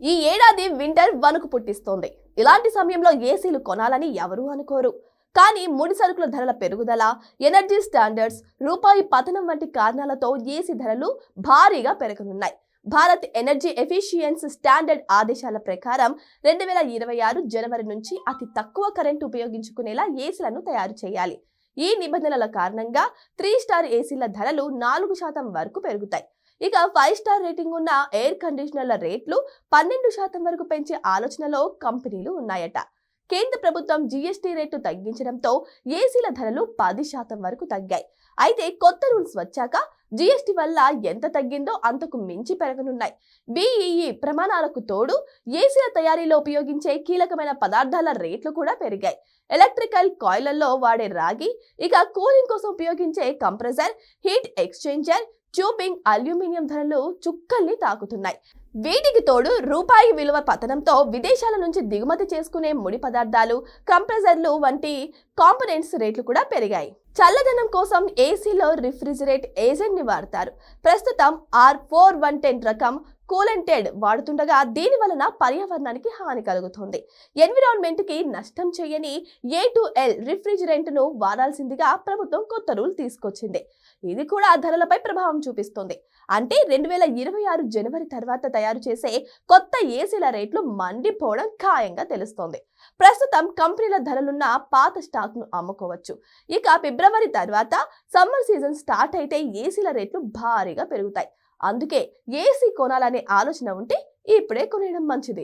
ఈ ఏడాది వింటర్ వణుకు పుట్టిస్తోంది. ఇలాంటి సమయంలో ఏసీలు కొనాలని ఎవరూ అనుకోరు. కానీ ముడి సరుకుల ధరల పెరుగుదల, ఎనర్జీ స్టాండర్డ్స్, రూపాయి పతనం వంటి కారణాలతో ఏసీ ధరలు భారీగా పెరగనున్నాయి. భారత్ ఎనర్జీ ఎఫిషియన్సీ స్టాండర్డ్ ఆదేశాల ప్రకారం 2026 జనవరి నుంచి అతి తక్కువ కరెంటు ఉపయోగించుకునేలా ఏసీలను తయారు చేయాలి. ఈ నిబంధనల కారణంగా 3 స్టార్ ఏసీల ధరలు 4% వరకు పెరుగుతాయి. ఇక 5 స్టార్ రేటింగ్ ఉన్న ఎయిర్ కండిషనర్ల రేట్లు 12% వరకు పెంచే ఆలోచనలో కంపెనీలు ఉన్నాయట. కేంద్ర ప్రభుత్వం జీఎస్టీ రేటు తగ్గించడంతో ఏసీల ధరలు 10% వరకు తగ్గాయి. అయితే కొత్త రూల్స్ వచ్చాక జీఎస్టీ వల్ల ఎంత తగ్గిందో అంతకు మించి పెరగనున్నాయి. బీఈఈ ప్రమాణాలకు తోడు ఏసీల తయారీలో ఉపయోగించే కీలకమైన పదార్థాల రేట్లు కూడా పెరిగాయి. ఎలక్ట్రికల్ కాయిళ్లలో వాడే రాగి, ఇక కూలింగ్ కోసం ఉపయోగించే compressor, heat exchanger, tubing, aluminium ధరలు చుక్కల్ని తాకుతున్నాయి. వీటికి తోడు రూపాయి విలువ పతనంతో విదేశాల నుంచి దిగుమతి చేసుకునే ముడి పదార్థాలు, కంప్రెసర్లు వంటి కాంపోనెంట్స్ రేట్లు కూడా పెరిగాయి. చల్లదనం కోసం ఏసీలో రిఫ్రిజిరేట్ ఏజెంట్ ని వాడతారు. ప్రస్తుతం R4110 రకం కూలెంటెడ్ వాడుతుండగా దీని వలన పర్యావరణానికి హాని కలుగుతుంది. ఎన్విరాన్మెంట్ కి నష్టం చేయని A2L రిఫ్రిజిరెంట్ ను వాడాల్సిందిగా ప్రభుత్వం కొత్త రూల్ తీసుకొచ్చింది. ఇది కూడా ధరలపై ప్రభావం చూపిస్తుంది. అంటే 2026 జనవరి తర్వాత తయారు చేసే కొత్త ఏసీల రేట్లు మండిపోవడం ఖాయంగా తెలుస్తోంది. ప్రస్తుతం కంపెనీల ధరలున్న పాత స్టాక్ ను అమ్ముకోవచ్చు. ఇక ఫిబ్రవరి తర్వాత సమ్మర్ సీజన్ స్టార్ట్ అయితే ఏసీల రేట్లు భారీగా పెరుగుతాయి. అందుకే ఏసీ కొనాలనే ఆలోచన ఉంటే ఇప్పుడే కొనడం మంచిది.